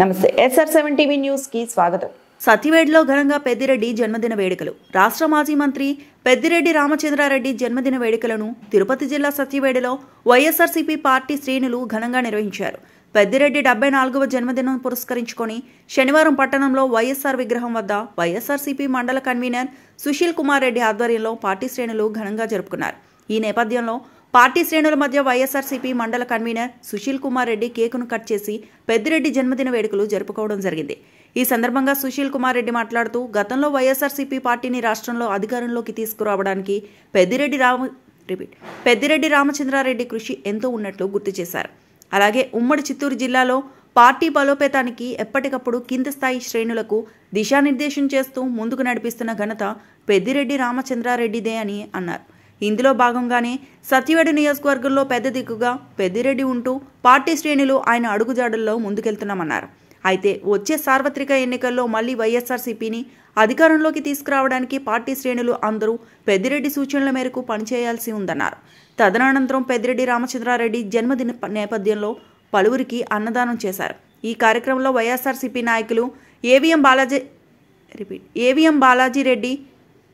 నమస్తే SR7 TV news కి స్వాగతం. సత్యవేడులో ఘనంగా పెద్దిరెడ్డి జన్మదిన వేడుకలు. రాష్ట్ర మాజీ మంత్రి పెద్దిరెడ్డి రామచంద్రారెడ్డి జన్మదిన వేడుకలను తిరుపతి జిల్లా సత్యవేడులో వైఎస్ఆర్సీపీ పార్టీ శ్రేణులు ఘనంగా నిర్వహించారు. పెద్దిరెడ్డి 74వ జన్మదినం పురస్కరించుకొని శనివారం పట్టణంలో వైఎస్ఆర్ విగ్రహం వద్ద వైఎస్ఆర్సీపీ మండల కన్వీనర్ సుశీల్ కుమార్ రెడ్డి ఆధ్వర్యంలో పార్టీ శ్రేణులు ఘనంగా జరుపుకున్నారు. ఈ నేపథ్యంలో పార్టీ శ్రేణుల మధ్య వైఎస్ఆర్సీపీ మండల కన్వీనర్ సుశీల్ కుమార్ రెడ్డి కేకును కట్ చేసి పెద్దిరెడ్డి జన్మదిన వేడుకలు జరుపుకోవడం జరిగింది. ఈ సందర్భంగా సుశీల్ కుమార్ రెడ్డి మాట్లాడుతూ గతంలో వైఎస్ఆర్సీపీ పార్టీని రాష్ట్రంలో అధికారంలోకి తీసుకురావడానికి పెద్దిరెడ్డి రామచంద్రారెడ్డి కృషి ఎంతో ఉన్నట్లు గుర్తు చేశారు. అలాగే ఉమ్మడి చిత్తూరు జిల్లాలో పార్టీ బలోపేతానికి ఎప్పటికప్పుడు కింది స్థాయి శ్రేణులకు దిశానిర్దేశం చేస్తూ ముందుకు నడిపిస్తున్న ఘనత పెద్దిరెడ్డి రామచంద్రారెడ్డిదే అని అన్నారు. ఇందులో భాగంగానే సత్యవేడు నియోజకవర్గంలో పెద్ద దిక్కుగా పెద్దిరెడ్డి ఉంటూ పార్టీ శ్రేణులు ఆయన అడుగుజాడల్లో ముందుకెళ్తున్నామన్నారు. అయితే వచ్చే సార్వత్రిక ఎన్నికల్లో మళ్లీ వైఎస్ఆర్సీపీని అధికారంలోకి తీసుకురావడానికి పార్టీ శ్రేణులు అందరూ పెద్దిరెడ్డి సూచనల మేరకు పనిచేయాల్సి ఉందన్నారు. తదనంతరం పెద్దిరెడ్డి రామచంద్రారెడ్డి జన్మదిన నేపథ్యంలో పలువురికి అన్నదానం చేశారు. ఈ కార్యక్రమంలో వైఎస్ఆర్సీపీ నాయకులు AVM Balaji Reddy,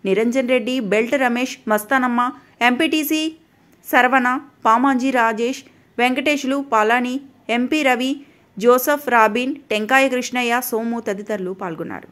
Niranjan Reddy, belt Ramesh, Mastanamma, MPTC Sharavana, Pamanji Rajesh, వెంకటేశ్లు, Palani, MP Ravi, Joseph, Robin, Tenkaya Krishnaiah, Somu తదితరులు పాల్గొన్నారు.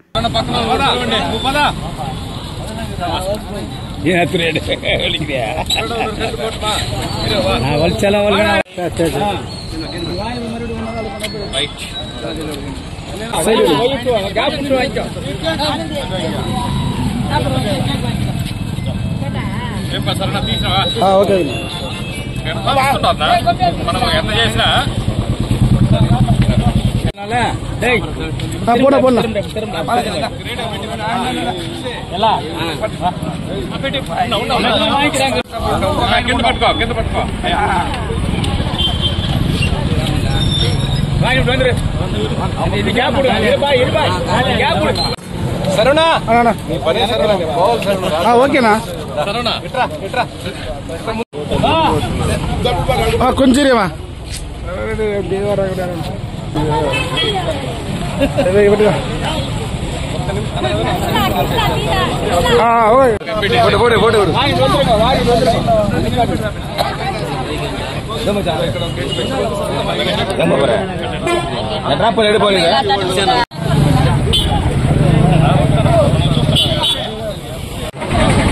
సరేనా ఓకేనా కొంచెమా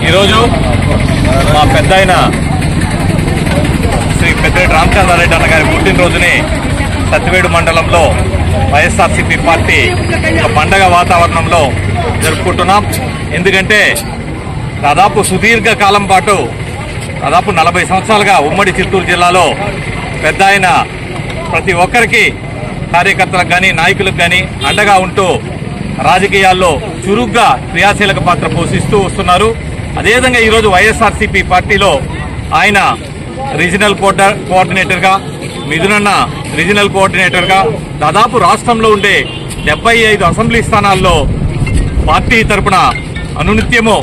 ఈరోజు మా పెద్ద అయిన శ్రీ పెద్దిరెడ్డి రామచంద్రారెడ్డి అన్న గారి పుట్టినరోజుని సత్యవేడు మండలంలో వైఎస్ఆర్సీపీ పార్టీ ఒక పండగ వాతావరణంలో జరుపుకుంటున్నాం. ఎందుకంటే దాదాపు సుదీర్ఘ కాలం పాటు దాదాపు 40 సంవత్సరాలుగా ఉమ్మడి చిత్తూరు జిల్లాలో పెద్ద ఆయన ప్రతి ఒక్కరికి కార్యకర్తలకు కానీ నాయకులకు కానీ అండగా ఉంటూ రాజకీయాల్లో చురుగ్గా క్రియాశీలక పాత్ర పోషిస్తూ వస్తున్నారు. అదేవిధంగా ఈరోజు వైఎస్ఆర్సీపీ పార్టీలో ఆయన రీజనల్ కోఆర్డినేటర్గా, మిథునన్న రీజనల్ కోఆర్డినేటర్గా దాదాపు రాష్ట్రంలో ఉండే 75 అసెంబ్లీ స్థానాల్లో పార్టీ తరఫున అనునిత్యము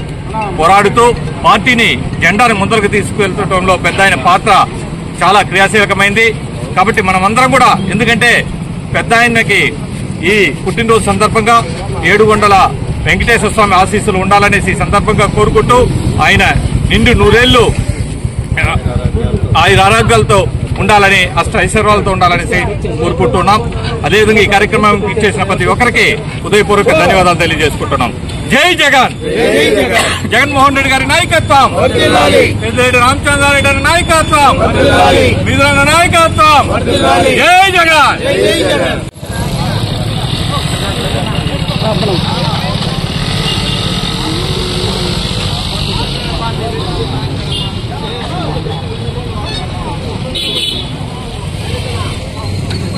పోరాడుతూ పార్టీని జెండాను ముందరకు తీసుకువెళ్లడంలో పెద్ద ఆయన పాత్ర చాలా క్రియాశీలకమైంది. కాబట్టి మనమందరం కూడా, ఎందుకంటే పెద్ద ఆయనకి ఈ పుట్టినరోజు సందర్భంగా 700 వెంకటేశ్వర స్వామి ఆశీస్సులు ఉండాలనేసి సందర్భంగా కోరుకుంటూ ఆయన నిండు 100 ఏళ్లు ఆయన ఆరోగ్యాలతో ఉండాలని, అష్ట ఐశ్వర్యాలతో ఉండాలనేసి కోరుకుంటున్నాం. అదేవిధంగా ఈ కార్యక్రమం ఇచ్చేసిన ప్రతి ఒక్కరికి హృదయపూర్వక ధన్యవాదాలు తెలియజేసుకుంటున్నాం. జై జగన్, జగన్మోహన్ రెడ్డి గారి నాయకత్వం, పెద్దిరెడ్డి రామచంద్రారెడ్డి గారి నాయకత్వం, మిథునన్న నాయకత్వం. జై జగన్.